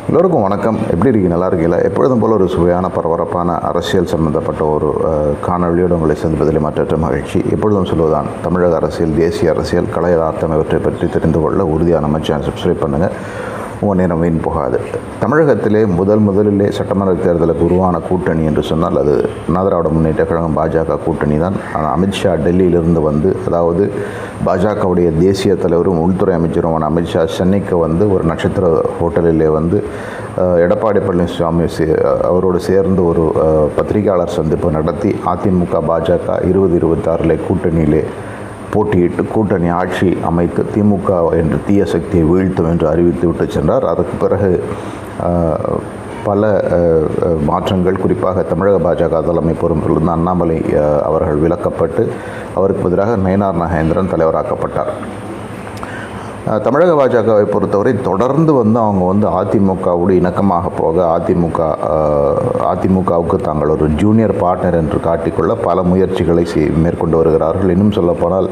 எல்லோருக்கும் வணக்கம். எப்படி இருக்கீங்க? நல்லா இருக்கீங்களா? எப்பொழுதும் போல் ஒரு சுவையான பரபரப்பான அரசியல் சம்பந்தப்பட்ட ஒரு காணொலியோடு உங்களை சந்திப்பதில் மற்றற்ற மகிழ்ச்சி. எப்பொழுதும் சொல்வதுதான், தமிழக அரசியல், தேசிய அரசியல், கலை யதார்த்தம் இவற்றை பற்றி தெரிந்து கொள்ள உறுதியாக நம்ம சேனல் சப்ஸ்கிரைப் பண்ணுங்கள். உங்கள் நேரம் வீண் போகாது. தமிழகத்திலே முதலிலே சட்டமன்ற தேர்தலுக்கு உருவான கூட்டணி என்று சொன்னால் அது அண்ணா திராவிட முன்னேற்ற கழகம் பாஜக கூட்டணி தான். அமித்ஷா டெல்லியிலிருந்து வந்து, அதாவது பாஜகவுடைய தேசிய தலைவரும் உள்துறை அமைச்சருமான அமித்ஷா சென்னைக்கு வந்து ஒரு நட்சத்திர ஹோட்டலிலே வந்து எடப்பாடி பழனிசாமி அவரோடு சேர்ந்து ஒரு பத்திரிகையாளர் சந்திப்பு நடத்தி அதிமுக பாஜக 2026 கூட்டணியிலே போட்டியிட்டு கூட்டணி ஆட்சி அமைத்து திமுக என்ற தீய சக்தியை வீழ்த்தும் என்று அறிவித்து விட்டு சென்றார். அதற்கு பிறகு பல மாற்றங்கள், குறிப்பாக தமிழக பாஜக தலைமை பொறுப்பிலிருந்து அண்ணாமலை அவர்கள் விலக்கப்பட்டு அவருக்கு பதிலாக நயினார் நாகேந்திரன் தலைவராக்கப்பட்டார். தமிழக பாஜகவை பொறுத்தவரை தொடர்ந்து வந்து அவங்க வந்து அதிமுகவோடு இணக்கமாக போக அதிமுகவுக்கு தாங்கள் ஒரு ஜூனியர் பார்ட்னர் என்று காட்டிக்கொள்ள பல முயற்சிகளை மேற்கொண்டு வருகிறார்கள். இன்னும் சொல்லப்போனால்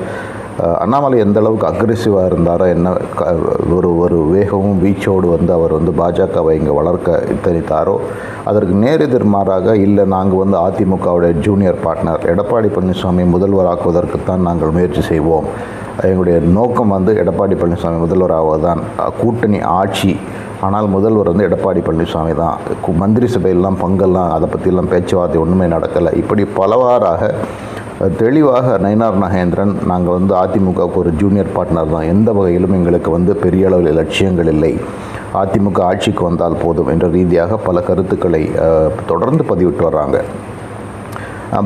அண்ணாமலை எந்த அளவுக்கு அக்ரெசிவாக இருந்தாரோ, என்ன ஒரு வேகமும் வீச்சோடு வந்து அவர் வந்து பாஜகவை இங்கே வளர்க்க இத்தனித்தாரோ, அதற்கு நேரெதிர்மாறாக இல்லை, நாங்கள் வந்து அதிமுகவுடைய ஜூனியர் பார்ட்னர் எடப்பாடி பழனிசாமி முதல்வராக்குவதற்குத்தான் நாங்கள் முயற்சி செய்வோம், எங்களுடைய நோக்கம் வந்து எடப்பாடி பழனிசாமி முதல்வராவதுதான், கூட்டணி ஆட்சி, ஆனால் முதல்வர் வந்து எடப்பாடி பழனிசாமி தான், மந்திரி சபையெல்லாம் பங்கெல்லாம் அதை பற்றியெல்லாம் பேச்சுவார்த்தை ஒன்றுமே நடக்கலை, இப்படி பலவாறாக தெளிவாக நயினார் நாகேந்திரன் நாங்கள் வந்து அதிமுகவுக்கு ஒரு ஜூனியர் பார்ட்னர் தான், எந்த வகையிலும் எங்களுக்கு வந்து பெரிய அளவில் லட்சியங்கள் இல்லை, அதிமுக ஆட்சிக்கு வந்தால் போதும் என்ற ரீதியாக பல கருத்துக்களை தொடர்ந்து பதிவிட்டு வர்றாங்க.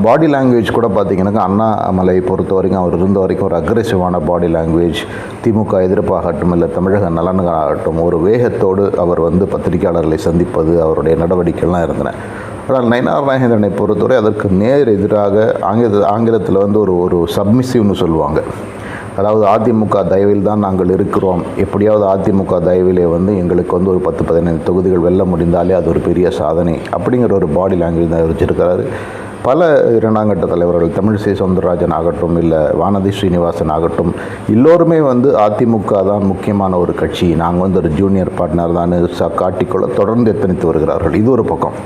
பாடி லாங்குவேஜ் கூட பார்த்திங்கனாக்கா அண்ணாமலையை பொறுத்த வரைக்கும் அவர் இருந்த வரைக்கும் ஒரு அக்ரெசிவான பாடி லாங்குவேஜ், திமுக எதிர்ப்பாகட்டும் இல்லை தமிழக நலன்களாகட்டும் ஒரு வேகத்தோடு அவர் வந்து பத்திரிகையாளர்களை சந்திப்பது, அவருடைய நடவடிக்கைலாம் இருந்தன. ஆனால் நயினார் நாகேந்திரனை பொறுத்தவரை அதற்கு நேர் எதிராக ஆங்கிலத்தில் வந்து ஒரு சப்மிசிவ்னு சொல்லுவாங்க. அதாவது அதிமுக தயவில் தான் நாங்கள் இருக்கிறோம், எப்படியாவது அதிமுக தயவிலே வந்து எங்களுக்கு வந்து ஒரு 10-15 தொகுதிகள் வெல்ல முடிந்தாலே அது ஒரு பெரிய சாதனை அப்படிங்கிற ஒரு பாடி லாங்குவேஜ் தான் வச்சுருக்கிறாரு. பல இரண்டாம் கட்ட தலைவர்கள், தமிழிசை சவுந்தரராஜன் ஆகட்டும் இல்லை வானதி ஸ்ரீனிவாசன் ஆகட்டும், எல்லோருமே வந்து அதிமுக தான் முக்கியமான ஒரு கட்சி, நாங்கள் வந்து ஒரு ஜூனியர் பார்ட்னர் தான் காட்டிக்கொள்ள தொடர்ந்து எத்தனித்து வருகிறார்கள். இது ஒரு பக்கம்.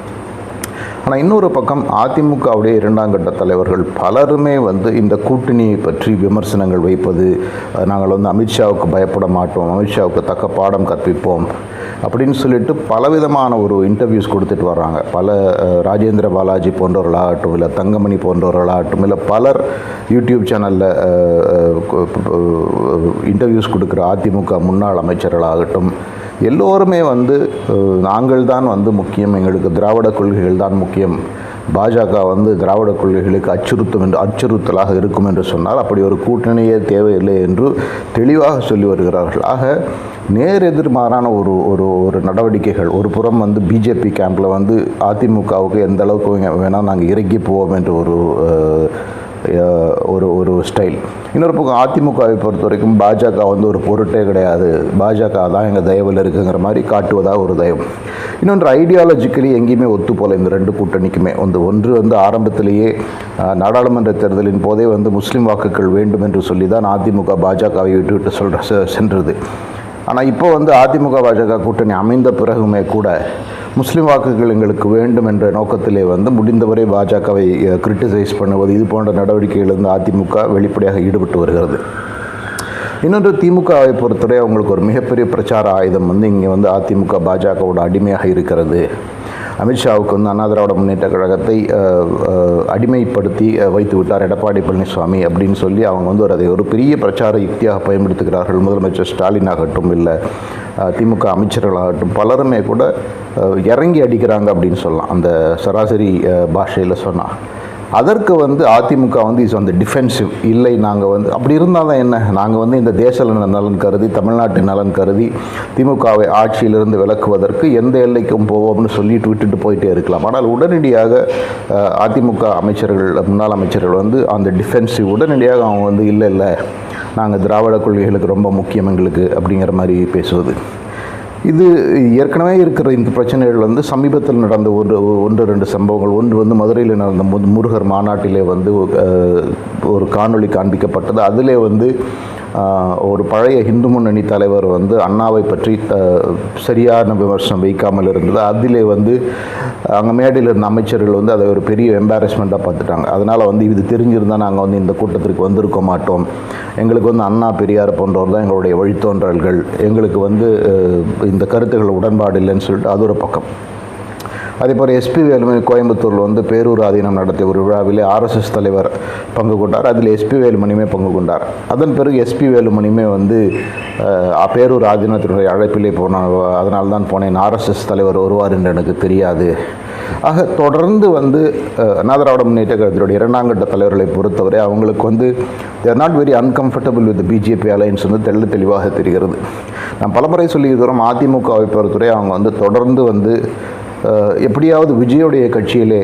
ஆனால் இன்னொரு பக்கம் அதிமுகவுடைய இரண்டாம் கட்ட தலைவர்கள் பலருமே வந்து இந்த கூட்டணியை பற்றி விமர்சனங்கள் வைப்பது, நாங்கள் வந்து அமித்ஷாவுக்கு பயப்பட மாட்டோம், அமித்ஷாவுக்கு தக்க பாடம் கற்பிப்போம் அப்படின்னு சொல்லிட்டு பலவிதமான ஒரு இன்டர்வியூஸ் கொடுத்துட்டு வர்றாங்க. பல ராஜேந்திர பாலாஜி போன்றவர்களாகட்டும் இல்லை தங்கமணி போன்றவர்களாகட்டும் இல்லை பலர் யூடியூப் சேனலில் இன்டர்வியூஸ் கொடுக்குற அதிமுக முன்னாள் அமைச்சர்களாகட்டும் எல்லோருமே வந்து நாங்கள் தான் வந்து முக்கியம், எங்களுக்கு திராவிட கொள்கைகள் தான் முக்கியம், பாஜக வந்து திராவிட கொள்கைகளுக்கு அச்சுறுத்தலாக இருக்கும் என்று சொன்னால் அப்படி ஒரு கூட்டணியே தேவையில்லை என்று தெளிவாக சொல்லி வருகிறார்கள். ஆக நேர் எதிர்மாறான ஒரு நடவடிக்கைகள். ஒரு புறம் வந்து பிஜேபி கேம்பில் வந்து அதிமுகவுக்கு எந்த அளவுக்கு வேணால் நாங்கள் இறங்கி போவோம் என்று ஒரு ஸ்டைல். இன்னொரு பக்கம் அதிமுகவை பொறுத்த வரைக்கும் பாஜக வந்து ஒரு பொருட்டே கிடையாது, பாஜக தான் எங்கள் தயவில் இருக்குங்கிற மாதிரி காட்டுவதாக ஒரு தயவு. இன்னொன்று ஐடியாலஜிக்கலி எங்கேயுமே ஒத்து போல இந்த ரெண்டு கூட்டணிக்குமே ஒன்று வந்து ஆரம்பத்திலேயே நாடாளுமன்ற தேர்தலின் போதே வந்து முஸ்லீம் வாக்குகள் வேண்டும் என்று சொல்லி தான் அதிமுக பாஜகவை விட்டு சென்றது. ஆனால் இப்போ வந்து அதிமுக பாஜக கூட்டணி அமைந்த பிறகுமே கூட முஸ்லீம் வாக்குகள் எங்களுக்கு வேண்டும் என்ற நோக்கத்திலே வந்து முடிந்தவரை பாஜகவை கிரிட்டிசைஸ் பண்ணுவது, இது போன்ற நடவடிக்கைகளிலிருந்து அதிமுக வெளிப்படையாக ஈடுபட்டு வருகிறது. இன்னொன்று, திமுகவை பொறுத்தவரை அவங்களுக்கு ஒரு மிகப்பெரிய பிரச்சார ஆயுதம் வந்து இங்கே வந்து அதிமுக பாஜகவோட அடிமையாக இருக்கிறது. அமித்ஷாவுக்கு வந்து அண்ணா திராவிட முன்னேற்ற கழகத்தை அடிமைப்படுத்தி வைத்து விட்டார் எடப்பாடி பழனிசாமி அப்படின்னு சொல்லி அவங்க வந்து அதை ஒரு பெரிய பிரச்சார யுக்தியாக பயன்படுத்துகிறார்கள். முதலமைச்சர் ஸ்டாலின் ஆகட்டும் இல்லை திமுக அமைச்சர்களாகட்டும் பலருமே கூட இறங்கி அடிக்கிறாங்க அப்படின்னு சொல்லலாம், அந்த சராசரி பாஷையில் சொன்னால். அதற்கு வந்து அதிமுக வந்து இஸ் வந்து டிஃபென்சிவ். இல்லை, நாங்கள் வந்து அப்படி இருந்தால் தான் என்ன, நாங்கள் வந்து இந்த தேச நலன் கருதி தமிழ்நாட்டின் நலன் கருதி திமுகவை ஆட்சியிலிருந்து விலக்குவதற்கு எந்த எல்லைக்கும் போவோம்னு சொல்லிட்டு விட்டுட்டு போயிட்டே இருக்கலாம். ஆனால் உடனடியாக அதிமுக அமைச்சர்கள், முன்னாள் அமைச்சர்கள் வந்து அந்த டிஃபென்சிவ் உடனடியாக அவங்க வந்து இல்லை நாங்கள் திராவிட கொள்கைகளுக்கு ரொம்ப முக்கியம் எங்களுக்கு அப்படிங்கிற மாதிரி பேசுவது. இது ஏற்கனவே இருக்கிற இந்த பிரச்சனைகள் வந்து சமீபத்தில் நடந்த ஒன்று ரெண்டு சம்பவங்கள். ஒன்று வந்து மதுரையில் நடந்த முருகர் மாநாட்டிலே வந்து ஒரு காணொளி காண்பிக்கப்பட்டது. அதிலே வந்து ஒரு பழைய இந்து முன்னணி தலைவர் வந்து அண்ணாவை பற்றி சரியான விமர்சனம் வைக்காமல் இருந்தது. அதிலே வந்து அங்கே மேடையில் இருந்த அமைச்சர்கள் வந்து அதை ஒரு பெரிய எம்பாரஸ்மெண்ட்டாக பார்த்துட்டாங்க. அதனால் வந்து இது தெரிஞ்சிருந்தால் நாங்கள் வந்து இந்த கூட்டத்திற்கு வந்திருக்க மாட்டோம். எங்களுக்கு வந்து அண்ணா பெரியார் போன்றவர் தான் எங்களுடைய வழித்தோன்றல்கள், எங்களுக்கு வந்து இந்த கருத்துக்கள் உடன்பாடு இல்லைன்னு சொல்லிட்டு அது ஒரு பக்கம். அதே போல் எஸ்பி வேலுமணி கோயம்புத்தூரில் வந்து பேரூர் ஆதீனம் நடத்திய ஒரு விழாவிலே ஆர்எஸ்எஸ் தலைவர் பங்கு கொண்டார். அதில் எஸ்பி வேலுமணியுமே பங்கு கொண்டார். அதன் பிறகு எஸ்பி வேலுமணியுமே வந்து பேரூர் ஆதீனத்தினுடைய அழைப்பிலே போனான், அதனால் தான் போனேன், ஆர்எஸ்எஸ் தலைவர் வருவார் என்று எனக்கு தெரியாது. ஆக தொடர்ந்து வந்து அண்ணா திராவிட முன்னேற்ற கழகத்தினுடைய இரண்டாம் கட்ட தலைவர்களை பொறுத்தவரை அவங்களுக்கு வந்து தேர் not very uncomfortable with BJP alliance வந்து தெளிவாக தெரிகிறது. நாம் பலமுறை சொல்லியிருக்கிறோம், அதிமுகவை பொறுத்தவரை அவங்க வந்து தொடர்ந்து வந்து எப்படியாவது விஜயோடைய கட்சியிலே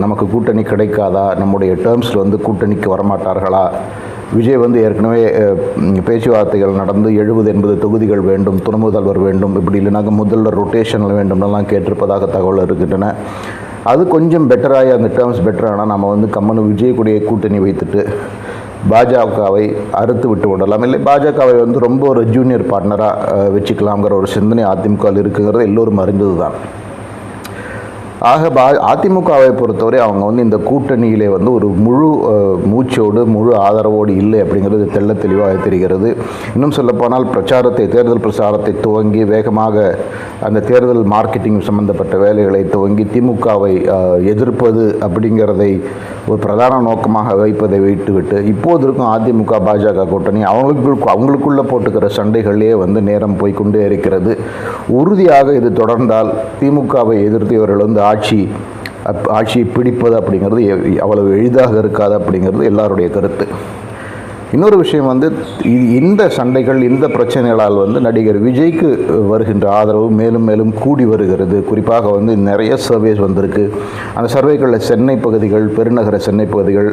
நமக்கு கூட்டணி கிடைக்காதா, நம்முடைய டேர்ம்ஸில் வந்து கூட்டணிக்கு வரமாட்டார்களா, விஜய் வந்து ஏற்கனவே பேச்சுவார்த்தைகள் நடந்து 70-80 தொகுதிகள் வேண்டும், துணை முதல்வர் வேண்டும், இப்படி இல்லைனாக்க முதல்வர் ரொட்டேஷனில் வேண்டும்லாம் கேட்டிருப்பதாக தகவல் இருக்கின்றன. அது கொஞ்சம் பெட்டராகி அந்த டேர்ம்ஸ் பெட்டரானால் நம்ம வந்து கம்மனு விஜய் கூடிய கூட்டணி வைத்துட்டு பாஜகவை அறுத்து விட்டு விடலாம், இல்லை பாஜகவை வந்து ரொம்ப ஒரு ஜூனியர் பார்ட்னராக வச்சுக்கலாம்ங்கிற ஒரு சிந்தனை அதிமுகவில் இருக்குங்கிறது எல்லோரும் அறிந்தது தான். ஆக அதிமுகவை பொறுத்தவரை அவங்க வந்து இந்த கூட்டணியிலே வந்து ஒரு முழு மூச்சோடு முழு ஆதரவோடு இல்லை அப்படிங்கிறது தெளிவாக தெரிகிறது. இன்னும் சொல்லப்போனால் தேர்தல் பிரச்சாரத்தை துவங்கி வேகமாக அந்த தேர்தல் மார்க்கெட்டிங் சம்பந்தப்பட்ட வேலைகளை துவங்கி திமுகவை எதிர்ப்பது அப்படிங்கிறதை ஒரு பிரதான நோக்கமாக வைப்பதை வைத்துவிட்டு இப்போது இருக்கும் அதிமுக பாஜக கூட்டணி அவங்களுக்குள்ளே போட்டுக்கிற சண்டைகளிலே வந்து நேரம் போய்கொண்டே இருக்கிறது. உறுதியாக இது தொடர்ந்தால் திமுகவை எதிர்த்து இவர்கள் வந்து ஆட்சியை பிடிப்பது அப்படிங்கிறது அவ்வளவு எளிதாக இருக்காது அப்படிங்கிறது எல்லாருடைய கருத்து. இன்னொரு விஷயம் வந்து இந்த சண்டைகள், இந்த பிரச்சனைகளால் வந்து நடிகர் விஜய்க்கு வருகின்ற ஆதரவு மேலும் மேலும் கூடி வருகிறது. குறிப்பாக வந்து நிறைய சர்வேஸ் வந்திருக்கு. அந்த சர்வேகளில் சென்னை பகுதிகள், பெருநகர சென்னை பகுதிகள்,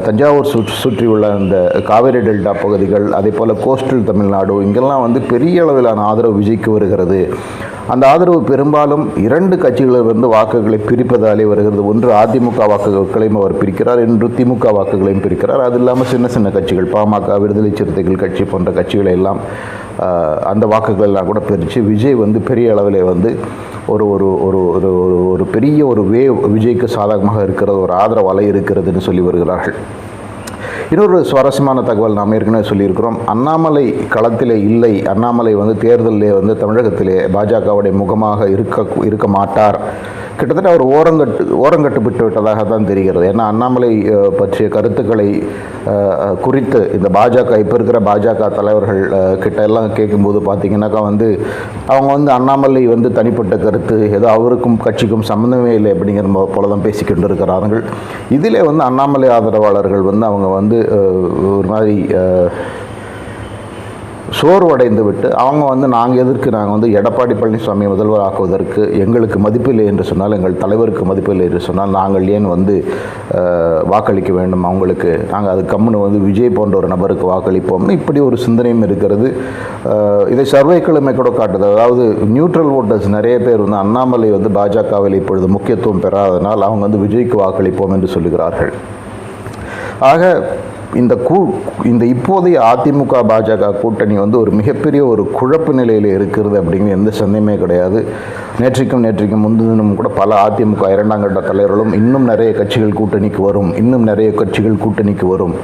தஞ்சாவூர் சுற்றியுள்ள அந்த காவேரி டெல்டா பகுதிகள், அதே போல் கோஸ்டல் தமிழ்நாடு, இங்கெல்லாம் வந்து பெரிய அளவிலான ஆதரவு விஜய்க்கு வருகிறது. அந்த ஆதரவு பெரும்பாலும் 2 கட்சிகளிலிருந்து வாக்குகளை பிரிப்பதாலே வருகிறது. ஒன்று அதிமுக வாக்குகளையும் அவர் பிரிக்கிறார், என்று திமுக வாக்குகளையும் பிரிக்கிறார். அது இல்லாமல் சின்ன சின்ன கட்சிகள், பாமக, விடுதலை சிறுத்தைகள் கட்சி போன்ற கட்சிகளை எல்லாம் அந்த வாக்குகள் எல்லாம் கூட பிரித்து விஜய் வந்து பெரிய அளவில் வந்து ஒரு ஒரு ஒரு ஒரு ஒரு பெரிய ஒரு விஜய்க்கு சாதகமாக இருக்கிறது, ஒரு ஆதரவு அலை இருக்கிறதுன்னு சொல்லி வருகிறார்கள். இன்னொரு சுவாரஸ்யமான தகவல் நாம் ஏற்கனவே சொல்லியிருக்கிறோம். அண்ணாமலை களத்திலே இல்லை, அண்ணாமலை வந்து தேர்தலிலே வந்து தமிழகத்திலே பாஜகவுடைய முகமாக இருக்க மாட்டார், கிட்டத்தட்ட அவர் ஓரங்கட்டுப்பட்டு விட்டதாக தான் தெரிகிறது. ஏன்னா அண்ணாமலை பற்றிய கருத்துக்களை குறித்து இந்த பாஜக இப்போ இருக்கிற பாஜக தலைவர்கள் கிட்ட எல்லாம் கேட்கும்போது பார்த்திங்கனாக்கா வந்து அவங்க வந்து அண்ணாமலை வந்து தனிப்பட்ட கருத்து, ஏதோ அவருக்கும் கட்சிக்கும் சம்மந்தமே இல்லை அப்படிங்கிற போல தான் பேசிக்கிட்டு இருக்கிறார்கள். இதிலே வந்து அண்ணாமலை ஆதரவாளர்கள் வந்து அவங்க வந்து ஒரு மாதிரி சோர்வடைந்து விட்டு அவங்க வந்து நாங்கள் வந்து எடப்பாடி பழனிசாமி முதல்வர் ஆக்குவதற்கு எங்களுக்கு மதிப்பில்லை என்று சொன்னால், எங்கள் தலைவருக்கு மதிப்பில்லை என்று சொன்னால் நாங்கள் ஏன் வந்து வாக்களிக்க வேண்டும், அவங்களுக்கு நாங்கள் அது கம்முன்னு வந்து விஜய் போன்ற ஒரு நபருக்கு வாக்களிப்போம்னு இப்படி ஒரு சிந்தனையும் இருக்கிறது. இதை சர்வேக்களுமே கூட காட்டுது. அதாவது நியூட்ரல் ஓட்டர்ஸ் நிறைய பேர் வந்து அண்ணாமலை வந்து பாஜகவில் இப்பொழுது முக்கியத்துவம் பெறாதனால் அவங்க வந்து விஜய்க்கு வாக்களிப்போம் என்று சொல்லுகிறார்கள். ஆக இந்த இப்போதைய அதிமுக பாஜக கூட்டணி வந்து ஒரு மிகப்பெரிய ஒரு குழப்பு நிலையில் இருக்கிறது அப்படிங்கிற எந்த சந்தேகமே கிடையாது. நேற்றைக்கும் முன்தினம் கூட பல அதிமுக இரண்டாம் கட்ட தலைவர்களும் இன்னும் நிறைய கட்சிகள் கூட்டணிக்கு வரும்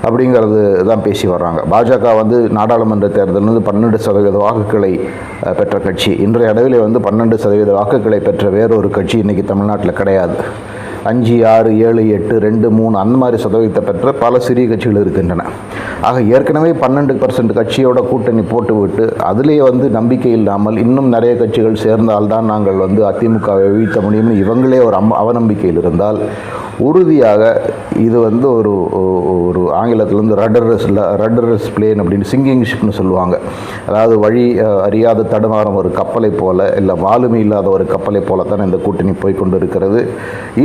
அப்படிங்கிறது தான் பேசி வர்றாங்க. பாஜக வந்து நாடாளுமன்ற தேர்தலில் வந்து 12% வாக்குகளை பெற்ற கட்சி. இன்றைய அளவில் வந்து 12% வாக்குகளை பெற்ற வேறொரு கட்சி இன்றைக்கி தமிழ்நாட்டில் கிடையாது. 5, 6, 7, 8, 2, 3 அந்த மாதிரி சதவீதத்தை பெற்ற பல சிறிய கட்சிகள் இருக்கின்றன. ஆக ஏற்கனவே 12% கட்சியோட கூட்டணி போட்டுவிட்டு அதிலே வந்து நம்பிக்கை இல்லாமல் இன்னும் நிறைய கட்சிகள் சேர்ந்தால்தான் நாங்கள் வந்து அதிமுகவை வீழ்த்த முடியும்னு இவங்களே ஒரு அவநம்பிக்கையில் இருந்தால் உறுதியாக இது வந்து ஒரு ஆங்கிலத்தில் வந்து ரட்டர்லெஸ் பிளேன் அப்படின்னு சிங்கிங் ஷிப்னு சொல்லுவாங்க. அதாவது வழி அறியாத தடுமாறும் ஒரு கப்பலை போல, இல்லை வாலுமை இல்லாத ஒரு கப்பலை போல தான் இந்த கூட்டணி போய்கொண்டு இருக்கிறது.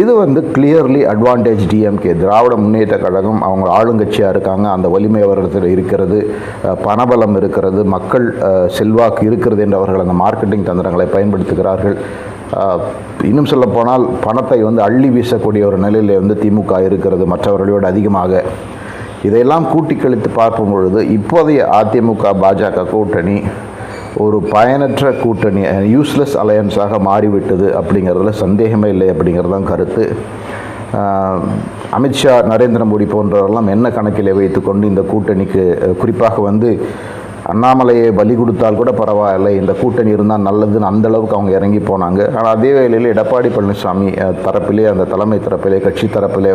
இது வந்து clearly advantage DMK, Dravida Munnetra Kazhagam. அவங்க ஆளுங்கட்சியாக இருக்காங்க, அந்த வலிமை அவர்களிடத்தில் இருக்கிறது, பணபலம் இருக்கிறது, மக்கள் செல்வாக்கு இருக்கிறது என்று அவர்கள் அந்த மார்க்கெட்டிங் தந்திரங்களை பயன்படுத்துகிறார்கள். இன்னும் சொல்லப்போனால் பணத்தை வந்து அள்ளி வீசக்கூடிய ஒரு நிலையில் வந்து திமுக இருக்கிறது மற்றவர்களோடு அதிகமாக. இதையெல்லாம் கூட்டி கழித்து பார்க்கும் பொழுது இப்போதைய அதிமுக பாஜக கூட்டணி ஒரு பயனற்ற கூட்டணி, யூஸ்லெஸ் அலையன்ஸாக மாறிவிட்டது அப்படிங்கிறதுல சந்தேகமே இல்லை அப்படிங்கிறது தான் கருத்து. அமித்ஷா, நரேந்திர மோடி போன்றவரெல்லாம் என்ன கணக்கில் வைத்துக்கொண்டு இந்த கூட்டணிக்கு குறிப்பாக அண்ணாமலையை பலி கொடுத்தால் கூட பரவாயில்லை, இந்த கூட்டணி இருந்தால் நல்லதுன்னு அந்தளவுக்கு அவங்க இறங்கி போனாங்க. ஆனால் அதே வேளையில் எடப்பாடி பழனிசாமி தரப்பிலே, அந்த தலைமை தரப்பிலே, கட்சி தரப்பிலே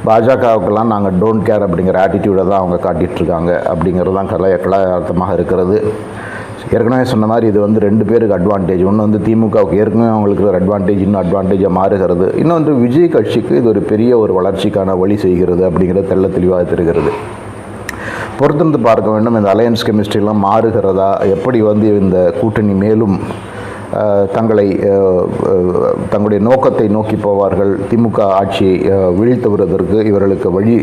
பாஜகவுக்கெல்லாம் நாங்கள் டோன்ட் கேர் அப்படிங்கிற ஆட்டிடியூடை தான் அவங்க காட்டிகிட்ருக்காங்க அப்படிங்கிறது தான் கலாயார்த்தமாக இருக்கிறது. ஏற்கனவே சொன்ன மாதிரி இது 2 பேருக்கு அட்வான்டேஜ். ஒன்று திமுகவுக்கு ஏற்கனவே அவங்களுக்கு ஒரு அட்வான்டேஜ், இன்னும் அட்வான்டேஜாக மாறுகிறது. இன்னொன்று விஜய் கட்சிக்கு இது ஒரு பெரிய ஒரு வளர்ச்சிக்கான வழி செய்கிறது அப்படிங்கிறது தெள்ள தெளிவாக தெரிகிறது. பொறுத்திருந்து பார்க்க வேண்டும், இந்த அலையன்ஸ் கெமிஸ்ட்ரிலாம் மாறுகிறதா, எப்படி இந்த கூட்டணி மேலும் தங்களுடைய நோக்கத்தை நோக்கி போவார்கள், திமுக ஆட்சியை வீழ்த்துவதற்கு இவர்களுக்கு வழி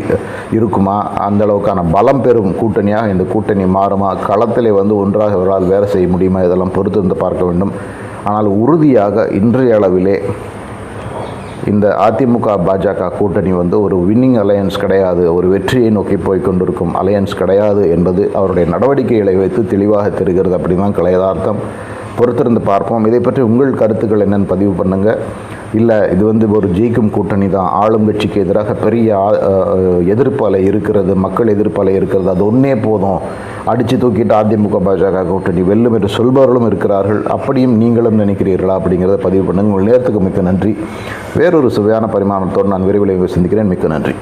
இருக்குமா, அந்த அளவுக்கான பலம் பெறும் கூட்டணியாக இந்த கூட்டணி மாறுமா, களத்திலே ஒன்றாக இவரால் வேலை செய்ய முடியுமா, இதெல்லாம் பொறுத்திருந்து பார்க்க வேண்டும். ஆனால் உறுதியாக இன்றைய அளவிலே இந்த அதிமுக பாஜக கூட்டணி ஒரு வின்னிங் அலையன்ஸ் கிடையாது, ஒரு வெற்றியை நோக்கி போய்கொண்டிருக்கும் அலையன்ஸ் கிடையாது என்பது அவருடைய நடவடிக்கைகளை வைத்து தெளிவாக தெரிகிறது. அப்படி தான் யதார்த்தம். பொறுத்திருந்து பார்ப்போம். இதை பற்றி உங்கள் கருத்துக்கள் என்னென்னு பதிவு பண்ணுங்கள். இல்லை இது ஒரு ஜெயிக்கும் கூட்டணி தான், ஆளும் கட்சிக்கு எதிராக பெரிய எதிர்ப்பு அலை இருக்கிறது, மக்கள் எதிர்ப்பு அலை இருக்கிறது, அது ஒன்றே போதும், அடித்து தூக்கிட்டு அதிமுக பாஜக கூட்டணி வெல்லும் என்று சொல்பவர்களும் இருக்கிறார்கள். அப்படியும் நீங்களும் நினைக்கிறீர்களா அப்படிங்கிறத பதிவு பண்ணுங்கள். உங்கள் நேரத்துக்கு மிக்க நன்றி. வேறொரு சுவையான பரிமாணத்தோடு நான் விரைவில் சந்திக்கிறேன். மிக்க நன்றி.